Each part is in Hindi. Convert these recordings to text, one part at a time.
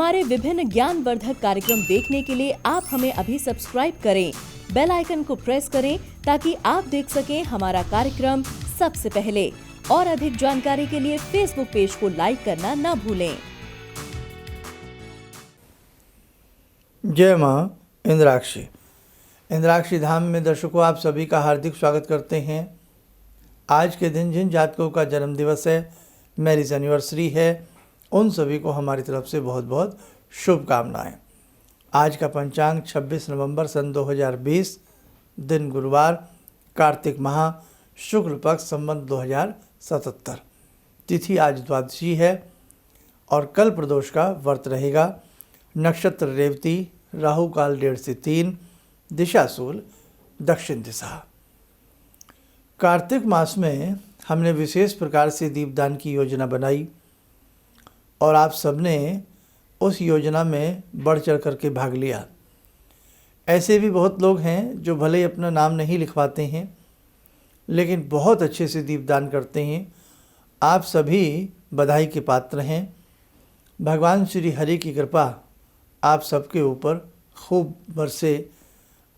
हमारे विभिन्न ज्ञानवर्धक कार्यक्रम देखने के लिए आप हमें अभी सब्सक्राइब करें, बेल आइकन को प्रेस करें ताकि आप देख सकें हमारा कार्यक्रम सबसे पहले। और अधिक जानकारी के लिए फेसबुक पेज को लाइक करना न भूलें। जय माँ इंद्राक्षी। इंद्राक्षी धाम में दर्शकों आप सभी का हार्दिक स्वागत करते हैं। आज के दिन जिन जातकों का जन्म दिवस है, मैरिज एनिवर्सरी है, उन सभी को हमारी तरफ से बहुत बहुत शुभकामनाएं। आज का पंचांग 26 नवंबर सन 2020, दिन गुरुवार, कार्तिक माह, शुक्ल पक्ष, संवत 2077। तिथि आज द्वादशी है और कल प्रदोष का व्रत रहेगा। नक्षत्र रेवती, राहु काल 1:30 से 3, दिशा शूल दक्षिण दिशा। कार्तिक मास में हमने विशेष प्रकार से दीपदान की योजना बनाई और आप सबने उस योजना में बढ़ चढ़ करके भाग लिया। ऐसे भी बहुत लोग हैं जो भले ही अपना नाम नहीं लिखवाते हैं लेकिन बहुत अच्छे से दीपदान करते हैं। आप सभी बधाई के पात्र हैं। भगवान श्री हरि की कृपा आप सबके ऊपर खूब बरसे,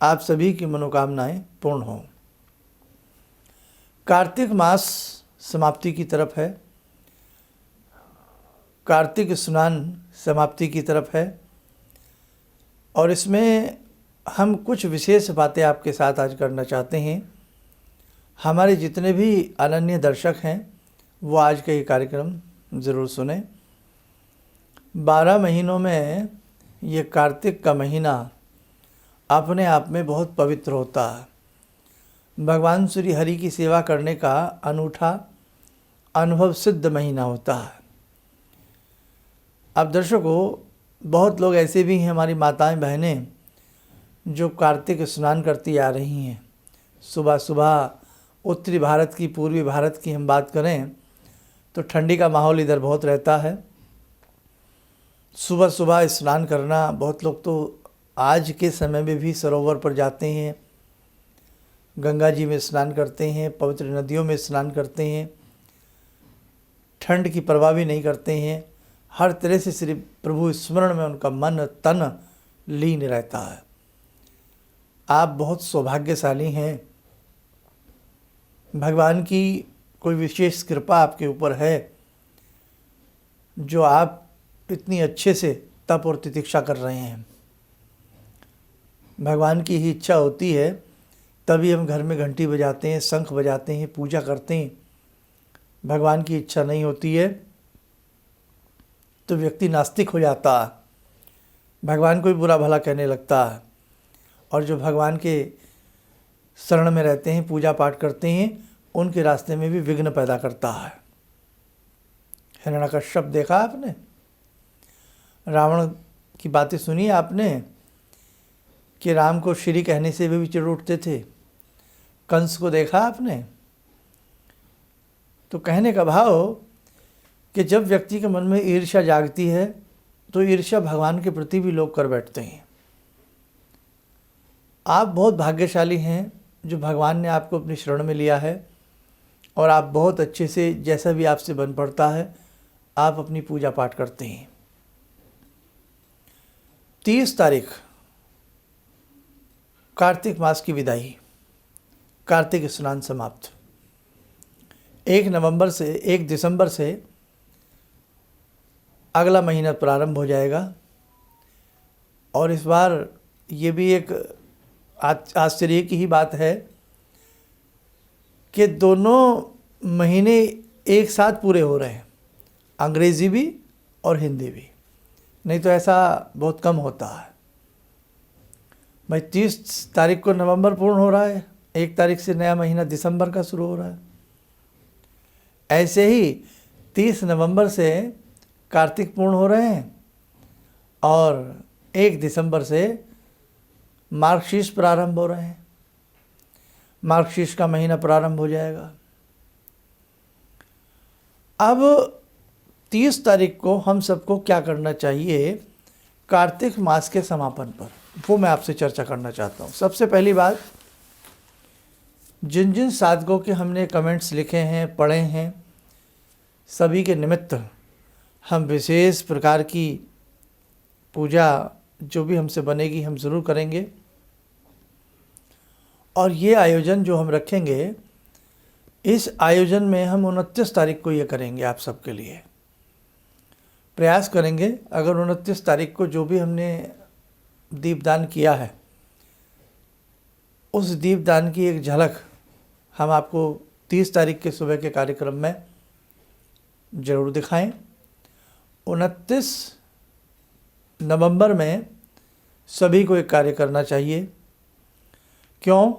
आप सभी की मनोकामनाएं पूर्ण हों। कार्तिक मास समाप्ति की तरफ है, कार्तिक स्नान समाप्ति की तरफ है और इसमें हम कुछ विशेष बातें आपके साथ आज करना चाहते हैं। हमारे जितने भी अनन्य दर्शक हैं वो आज का ये कार्यक्रम ज़रूर सुने। 12 महीनों में ये कार्तिक का महीना अपने आप में बहुत पवित्र होता है। भगवान श्री हरि की सेवा करने का अनूठा अनुभव सिद्ध महीना होता है। अब दर्शकों, बहुत लोग ऐसे भी हैं, हमारी माताएं बहनें, जो कार्तिक स्नान करती आ रही हैं। सुबह सुबह उत्तरी भारत की, पूर्वी भारत की हम बात करें तो ठंडी का माहौल इधर बहुत रहता है। सुबह सुबह स्नान करना, बहुत लोग तो आज के समय में भी सरोवर पर जाते हैं, गंगा जी में स्नान करते हैं, पवित्र नदियों में स्नान करते हैं, ठंड की परवाह भी नहीं करते हैं। हर तरह से श्री प्रभु स्मरण में उनका मन तन लीन रहता है। आप बहुत सौभाग्यशाली हैं। भगवान की कोई विशेष कृपा आपके ऊपर है जो आप इतनी अच्छे से तप और तितिक्षा कर रहे हैं। भगवान की ही इच्छा होती है तभी हम घर में घंटी बजाते हैं, शंख बजाते हैं, पूजा करते हैं। भगवान की इच्छा नहीं होती है तो व्यक्ति नास्तिक हो जाता है, भगवान को भी बुरा भला कहने लगता है। और जो भगवान के शरण में रहते हैं, पूजा पाठ करते हैं, उनके रास्ते में भी विघ्न पैदा करता है। हिरण्यकश्यप देखा आपने? रावण की बातें सुनी आपने कि राम को श्री कहने से भी चिढ़ उठते थे। कंस को देखा आपने? तो कहने का भाव कि जब व्यक्ति के मन में ईर्ष्या जागती है तो ईर्ष्या भगवान के प्रति भी लोग कर बैठते हैं। आप बहुत भाग्यशाली हैं जो भगवान ने आपको अपनी शरण में लिया है और आप बहुत अच्छे से, जैसा भी आपसे बन पड़ता है, आप अपनी पूजा पाठ करते हैं। 30 तारीख कार्तिक मास की विदाई, कार्तिक स्नान समाप्त। 1 दिसंबर से अगला महीना प्रारंभ हो जाएगा और इस बार ये भी एक आश्चर्य की ही बात है कि दोनों महीने एक साथ पूरे हो रहे हैं, अंग्रेज़ी भी और हिंदी भी। नहीं तो ऐसा बहुत कम होता है भाई। 30 तारीख को नवंबर पूर्ण हो रहा है, 1 तारीख से नया महीना दिसंबर का शुरू हो रहा है। ऐसे ही 30 नवंबर से कार्तिक पूर्ण हो रहे हैं और 1 दिसंबर से मार्गशीर्ष प्रारंभ हो रहे हैं। मार्गशीर्ष का महीना प्रारंभ हो जाएगा। अब 30 तारीख को हम सबको क्या करना चाहिए कार्तिक मास के समापन पर, वो मैं आपसे चर्चा करना चाहता हूँ। सबसे पहली बात, जिन जिन साधकों के हमने कमेंट्स लिखे हैं, पढ़े हैं, सभी के निमित्त हम विशेष प्रकार की पूजा जो भी हमसे बनेगी हम ज़रूर करेंगे। और ये आयोजन जो हम रखेंगे, इस आयोजन में हम 29 तारीख को ये करेंगे। आप सबके लिए प्रयास करेंगे, अगर 29 तारीख को जो भी हमने दीपदान किया है उस दीपदान की एक झलक हम आपको 30 तारीख के सुबह के कार्यक्रम में ज़रूर दिखाएं। 29 नवंबर में सभी को एक कार्य करना चाहिए। क्यों?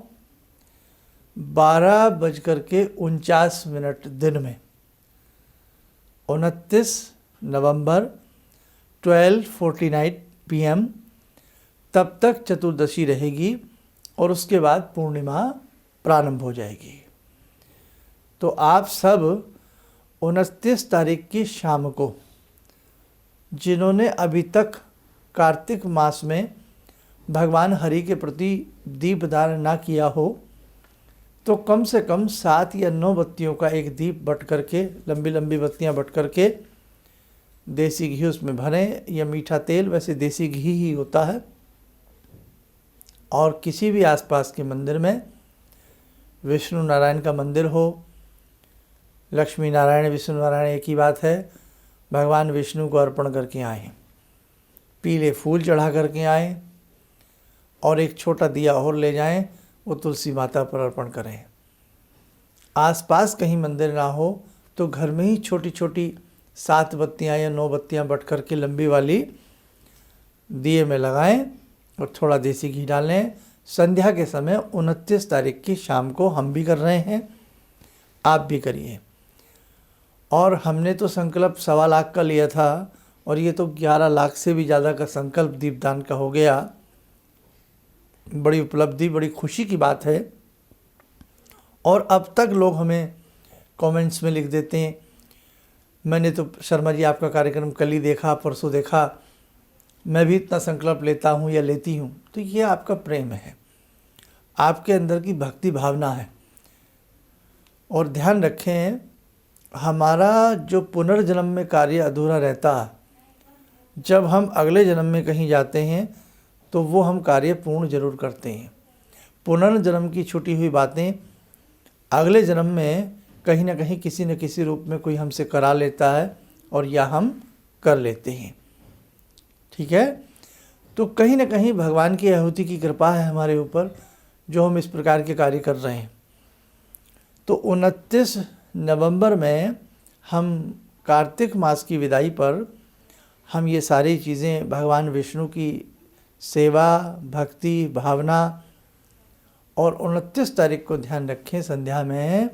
12:49 दिन में 29 नवंबर 12:49 PM तब तक चतुर्दशी रहेगी और उसके बाद पूर्णिमा प्रारंभ हो जाएगी। तो आप सब 29 तारीख की शाम को जिन्होंने अभी तक कार्तिक मास में भगवान हरि के प्रति दीपदान ना किया हो, तो कम से कम 7 या 9 बत्तियों का एक दीप बट करके, लंबी लंबी बत्तियां बट करके देसी घी उसमें भरें या मीठा तेल, वैसे देसी घी ही होता है। और किसी भी आसपास के मंदिर में, विष्णु नारायण का मंदिर हो, लक्ष्मी नारायण विष्णु नारायण एक ही बात है, भगवान विष्णु को अर्पण करके आएँ, पीले फूल चढ़ा करके आएँ और एक छोटा दिया और ले जाएं, वो तुलसी माता पर अर्पण करें। आसपास कहीं मंदिर ना हो तो घर में ही छोटी छोटी 7 बत्तियां या 9 बत्तियां बट करके लंबी वाली दिए में लगाएं और थोड़ा देसी घी डालें। संध्या के समय 29 तारीख की शाम को हम भी कर रहे हैं, आप भी करिए। और हमने तो संकल्प 1.25 लाख का लिया था और ये तो 11 लाख से भी ज़्यादा का संकल्प दीपदान का हो गया। बड़ी उपलब्धि, बड़ी खुशी की बात है। और अब तक लोग हमें कमेंट्स में लिख देते हैं, मैंने तो शर्मा जी आपका कार्यक्रम कल ही देखा, परसों देखा, मैं भी इतना संकल्प लेता हूँ या लेती हूँ। तो ये आपका प्रेम है, आपके अंदर की भक्ति भावना है। और ध्यान रखें, हमारा जो पुनर्जन्म में कार्य अधूरा रहता, जब हम अगले जन्म में कहीं जाते हैं तो वो हम कार्य पूर्ण जरूर करते हैं। पुनर्जन्म की छूटी हुई बातें अगले जन्म में कहीं ना कहीं किसी न किसी रूप में कोई हमसे करा लेता है और या हम कर लेते हैं। ठीक है, तो कहीं ना कहीं भगवान की आहुति की कृपा है हमारे ऊपर, जो हम इस प्रकार के कार्य कर रहे हैं। तो 29 नवंबर में हम कार्तिक मास की विदाई पर हम ये सारी चीज़ें, भगवान विष्णु की सेवा, भक्ति, भावना, और 29 तारीख को ध्यान रखें संध्या में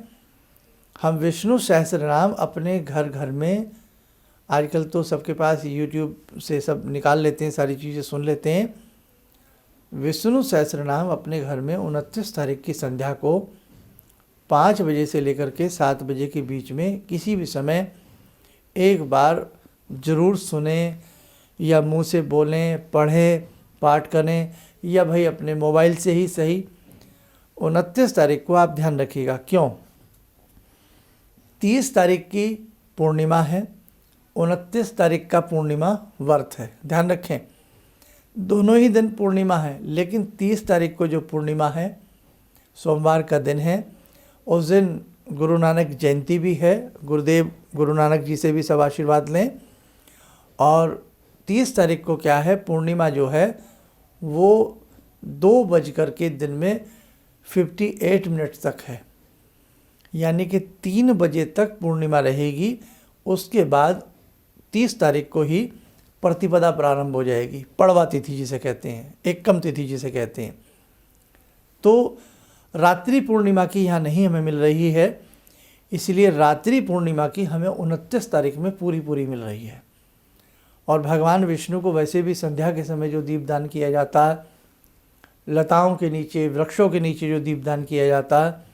हम विष्णु सहस्रनाम अपने घर घर में, आजकल तो सबके पास यूट्यूब से सब निकाल लेते हैं, सारी चीज़ें सुन लेते हैं। विष्णु सहस्रनाम अपने घर में 29 तारीख की संध्या को 5 बजे से लेकर के 7 बजे के बीच में किसी भी समय एक बार ज़रूर सुने, या मुंह से बोलें, पढ़ें, पाठ करें, या भाई अपने मोबाइल से ही सही। 29 तारीख को आप ध्यान रखिएगा। क्यों? 30 तारीख की पूर्णिमा है, 29 तारीख का पूर्णिमा व्रत है। ध्यान रखें, दोनों ही दिन पूर्णिमा है, लेकिन 30 तारीख को जो पूर्णिमा है, सोमवार का दिन है, उस दिन गुरु नानक जयंती भी है। गुरुदेव गुरु नानक जी से भी सब आशीर्वाद लें। और 30 तारीख को क्या है, पूर्णिमा जो है वो 2 बज कर के दिन में 58 तक है, यानी कि 3 बजे तक पूर्णिमा रहेगी। उसके बाद 30 तारीख को ही प्रतिपदा प्रारंभ हो जाएगी, पड़वा तिथि जिसे कहते हैं, एकम तिथि जिसे कहते हैं। तो रात्रि पूर्णिमा की यहाँ नहीं हमें मिल रही है, इसलिए रात्रि पूर्णिमा की हमें 29 तारीख में पूरी मिल रही है। और भगवान विष्णु को वैसे भी संध्या के समय जो दीपदान किया जाता है, लताओं के नीचे, वृक्षों के नीचे जो दीपदान किया जाता है,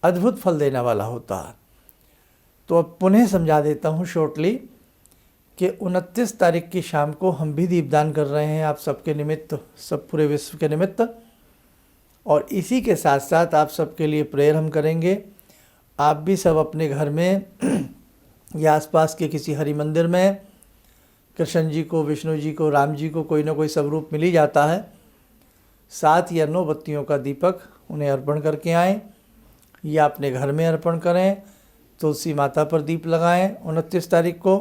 अद्भुत फल देने वाला होता है। तो अब पुनः समझा देता हूँ शॉर्टली कि 29 तारीख की शाम को हम भी दीपदान कर रहे हैं, आप सबके निमित्त, सब पूरे विश्व के निमित्त। और इसी के साथ साथ आप सबके लिए प्रेयर हम करेंगे। आप भी सब अपने घर में या आसपास के किसी हरि मंदिर में कृष्ण जी को, विष्णु जी को, राम जी को कोई ना कोई स्वरूप मिल ही जाता है। 7 या 9 बत्तियों का दीपक उन्हें अर्पण करके आएँ, या अपने घर में अर्पण करें। तुलसी माता पर दीप लगाएं। 29 तारीख को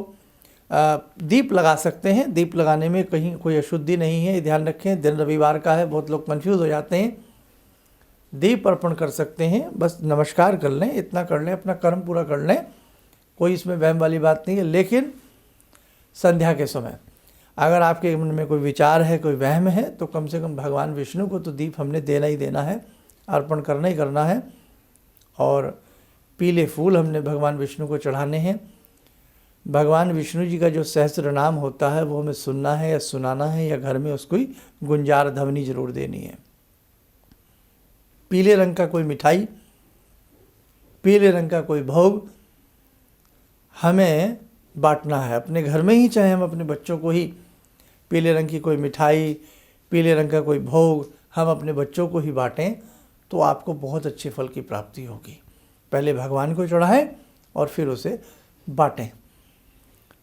दीप लगा सकते हैं। दीप लगाने में कहीं कोई अशुद्धि नहीं है, ये ध्यान रखें। दिन रविवार का है, बहुत लोग कंफ्यूज हो जाते हैं। दीप अर्पण कर सकते हैं, बस नमस्कार कर लें, इतना कर लें, अपना कर्म पूरा कर लें, कोई इसमें वहम वाली बात नहीं है। लेकिन संध्या के समय अगर आपके मन में कोई विचार है, कोई वहम है, तो कम से कम भगवान विष्णु को तो दीप हमने देना ही देना है, अर्पण करना ही करना है। और पीले फूल हमने भगवान विष्णु को चढ़ाने हैं। भगवान विष्णु जी का जो सहस्त्र नाम होता है वो हमें सुनना है या सुनाना है, या घर में उसको ही गुंजार ध्वनि जरूर देनी है। पीले रंग का कोई मिठाई, पीले रंग का कोई भोग हमें बांटना है अपने घर में ही, चाहे हम अपने बच्चों को ही पीले रंग की कोई मिठाई, पीले रंग का कोई भोग हम अपने बच्चों को ही बांटें, तो आपको बहुत अच्छे फल की प्राप्ति होगी। पहले भगवान को चढ़ाएं और फिर उसे बांटें।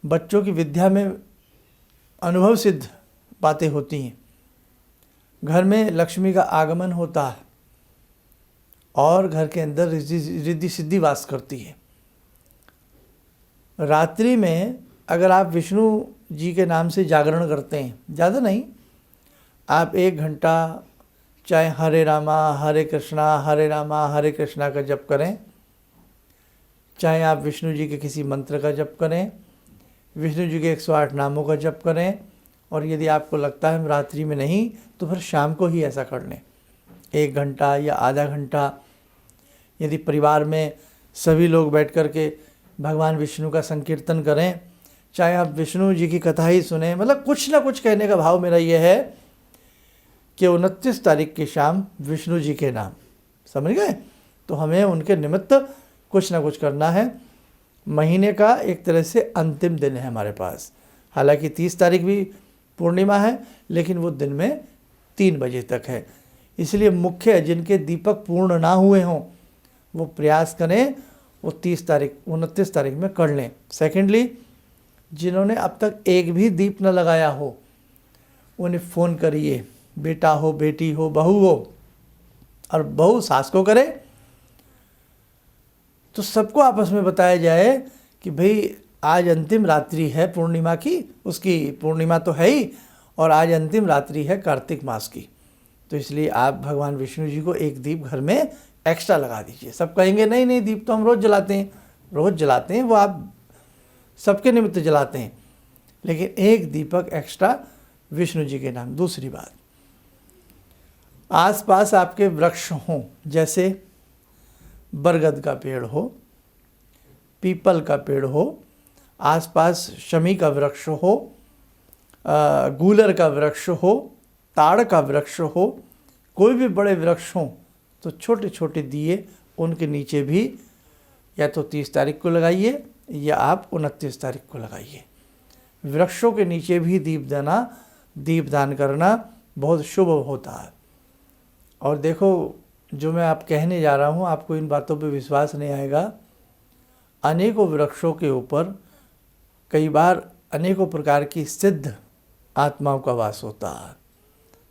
बच्चों की विद्या में अनुभव सिद्ध बातें होती हैं। घर में लक्ष्मी का आगमन होता है और घर के अंदर रिद्धि सिद्धि वास करती है। रात्रि में अगर आप विष्णु जी के नाम से जागरण करते हैं, ज़्यादा नहीं, आप 1 घंटा चाहे हरे रामा हरे रामा हरे कृष्णा का जप करें, चाहे आप विष्णु जी के किसी मंत्र का जप करें, विष्णु जी के 108 नामों का जप करें। और यदि आपको लगता है रात्रि में नहीं, तो फिर शाम को ही ऐसा कर लें, 1 घंटा या आधा घंटा। यदि परिवार में सभी लोग बैठ कर के भगवान विष्णु का संकीर्तन करें, चाहे आप विष्णु जी की कथा ही सुने, मतलब कुछ ना कुछ कहने का भाव मेरा ये है कि 29 तारीख की शाम विष्णु जी के नाम, समझ गए? तो हमें उनके निमित्त कुछ ना कुछ करना है। महीने का एक तरह से अंतिम दिन है हमारे पास। हालांकि 30 तारीख भी पूर्णिमा है, लेकिन वो दिन में 3 बजे तक है। इसलिए मुख्य जिनके दीपक पूर्ण ना हुए हों वो प्रयास करें वो 29 तारीख में कर लें। सेकेंडली, जिन्होंने अब तक एक भी दीप न लगाया हो उन्हें फ़ोन करिए, बेटा हो, बेटी हो, बहू हो, और बहू सास को करे, तो सबको आपस में बताया जाए कि भाई आज अंतिम रात्रि है पूर्णिमा की, उसकी पूर्णिमा तो है ही, और आज अंतिम रात्रि है कार्तिक मास की। तो इसलिए आप भगवान विष्णु जी को एक दीप घर में एक्स्ट्रा लगा दीजिए। सब कहेंगे नहीं नहीं, दीप तो हम रोज़ जलाते हैं, रोज़ जलाते हैं, वो आप सबके निमित्त जलाते हैं, लेकिन एक दीपक एक्स्ट्रा विष्णु जी के नाम। दूसरी बात, आसपास आपके वृक्ष हों, जैसे बरगद का पेड़ हो, पीपल का पेड़ हो, आसपास शमी का वृक्ष हो, गूलर का वृक्ष हो, ताड़ का वृक्ष हो, कोई भी बड़े वृक्ष हों, तो छोटे छोटे दिए उनके नीचे भी या तो 30 तारीख को लगाइए या आप 29 तारीख को लगाइए। वृक्षों के नीचे भी दीपदान करना बहुत शुभ होता है। और देखो, जो मैं आप कहने जा रहा हूँ, आपको इन बातों पे विश्वास नहीं आएगा। अनेकों वृक्षों के ऊपर कई बार अनेकों प्रकार की सिद्ध आत्माओं का वास होता है,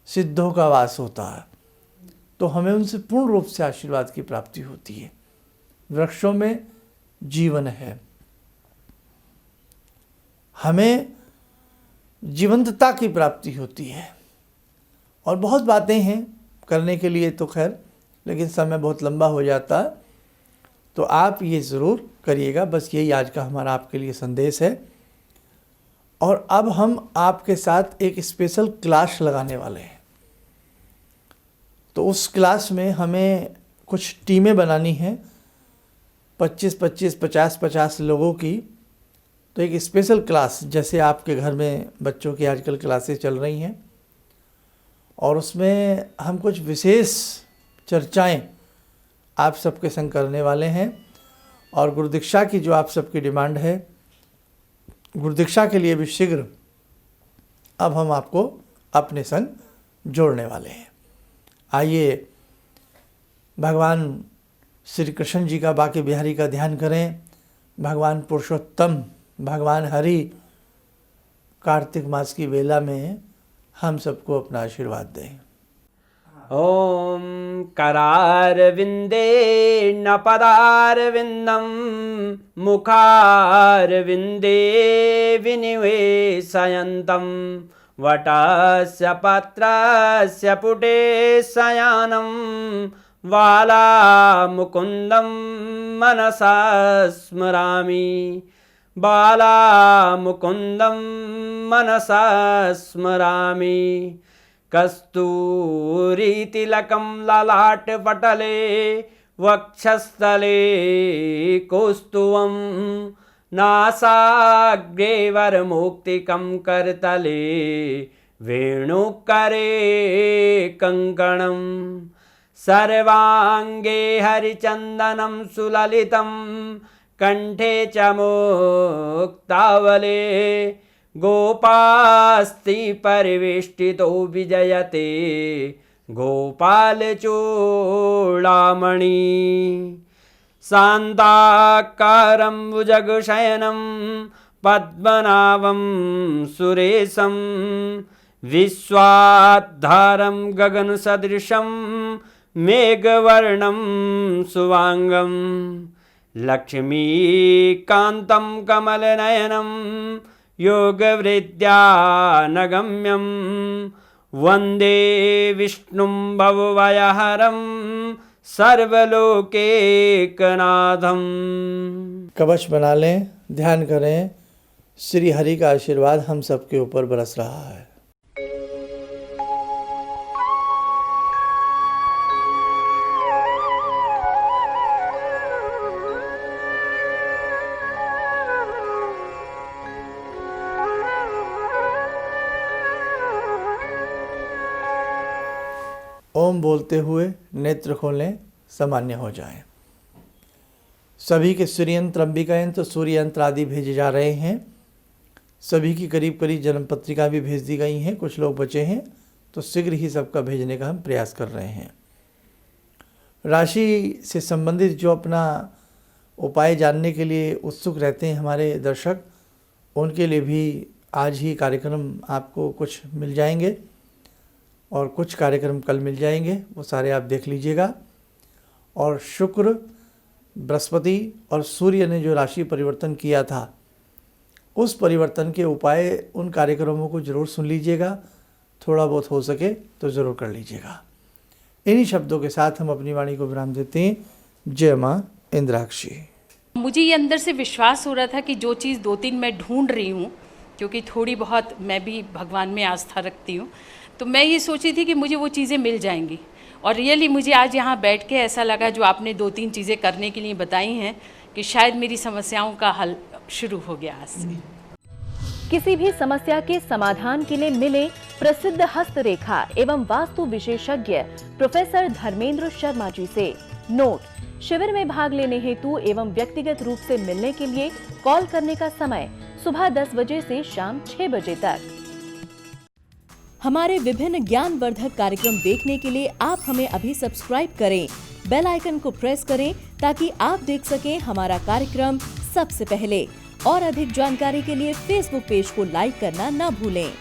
सिद्धों का वास होता है, तो हमें उनसे पूर्ण रूप से आशीर्वाद की प्राप्ति होती है। वृक्षों में जीवन है, हमें जीवंतता की प्राप्ति होती है। और बहुत बातें हैं करने के लिए तो खैर, लेकिन समय बहुत लंबा हो जाता है, तो आप ये ज़रूर करिएगा। बस यही आज का हमारा आपके लिए संदेश है। और अब हम आपके साथ एक स्पेशल क्लास लगाने वाले हैं। तो उस क्लास में हमें कुछ टीमें बनानी हैं, 25-25, 50-50 लोगों की। तो एक स्पेशल क्लास, जैसे आपके घर में बच्चों की आजकल क्लासेस चल रही हैं, और उसमें हम कुछ विशेष चर्चाएं आप सबके संग करने वाले हैं। और गुरुदीक्षा की जो आप सबकी डिमांड है, गुरुदीक्षा के लिए भी शीघ्र अब हम आपको अपने संग जोड़ने वाले हैं। आइए भगवान श्री कृष्ण जी का, बांके बिहारी का ध्यान करें। भगवान पुरुषोत्तम, भगवान हरि कार्तिक मास की वेला में हम सबको अपना आशीर्वाद दें। ॐ करारविन्दे न पदारविन्दं मुखारविन्दे विनिवेशयन्तं वटस्य पत्रस्य पुटे शयानं बालामुकुन्दं मनसा स्मरामि बालामुकुन्दं मनसा स्मरामि कस्तूरीतिलकं ललाटपटले वक्षस्थले कौस्तुभं नासाग्रे वरमौक्तिकं करतले वेणुकरे कङ्कणं सर्वाङ्गे हरिचन्दनं सुललितं कंठे च मुक्तावले गोपास्ति परिवेष्टितो विजयते गोपालचूडामणि शान्ताकारं भुजगशयनं पद्मनाभं सुरेशं विश्वाधारं गगनसदृशं मेघवर्णं शुभांगं लक्ष्मीकान्तं कमलनयनं योगवृद्ध्यानगम्यं वन्दे विष्णुं भवभयहरं सर्वलोकैकनाथं। कवच बना लें, ध्यान करें, श्री हरि का आशीर्वाद हम सबके ऊपर बरस रहा है। ओम बोलते हुए नेत्र खोलें, सामान्य हो जाएं। सभी के सूर्य यंत्र, अंबिका यंत्र, सूर्य यंत्र आदि भेजे जा रहे हैं। सभी की करीब करीब जन्म पत्रिका भी भेज दी गई हैं। कुछ लोग बचे हैं तो शीघ्र ही सबका भेजने का हम प्रयास कर रहे हैं। राशि से संबंधित जो अपना उपाय जानने के लिए उत्सुक रहते हैं हमारे दर्शक, उनके लिए भी आज ही कार्यक्रम आपको कुछ मिल जाएंगे और कुछ कार्यक्रम कल मिल जाएंगे, वो सारे आप देख लीजिएगा। और शुक्र, बृहस्पति और सूर्य ने जो राशि परिवर्तन किया था, उस परिवर्तन के उपाय उन कार्यक्रमों को ज़रूर सुन लीजिएगा। थोड़ा बहुत हो सके तो ज़रूर कर लीजिएगा। इन्हीं शब्दों के साथ हम अपनी वाणी को विराम देते हैं। जय माँ इंद्राक्षी। मुझे ये अंदर से विश्वास हो रहा था कि जो चीज़ 2-3 मैं ढूंढ रही हूँ, क्योंकि थोड़ी बहुत मैं भी भगवान में आस्था रखती हूँ, तो मैं ये सोची थी कि मुझे वो चीज़ें मिल जाएंगी। और रियली मुझे आज यहाँ बैठ के ऐसा लगा, जो आपने 2-3 चीज़ें करने के लिए बताई हैं, कि शायद मेरी समस्याओं का हल शुरू हो गया आज से। किसी भी समस्या के समाधान के लिए मिले प्रसिद्ध हस्तरेखा एवं वास्तु विशेषज्ञ प्रोफेसर धर्मेंद्र शर्मा जी से। नोट: शिविर में भाग लेने हेतु एवं व्यक्तिगत रूप से मिलने के लिए कॉल करने का समय सुबह 10 बजे से शाम 6 बजे तक। हमारे विभिन्न ज्ञानवर्धक कार्यक्रम देखने के लिए आप हमें अभी सब्सक्राइब करें, बेल आइकन को प्रेस करें ताकि आप देख सकें हमारा कार्यक्रम सबसे पहले। और अधिक जानकारी के लिए फेसबुक पेज को लाइक करना न भूलें।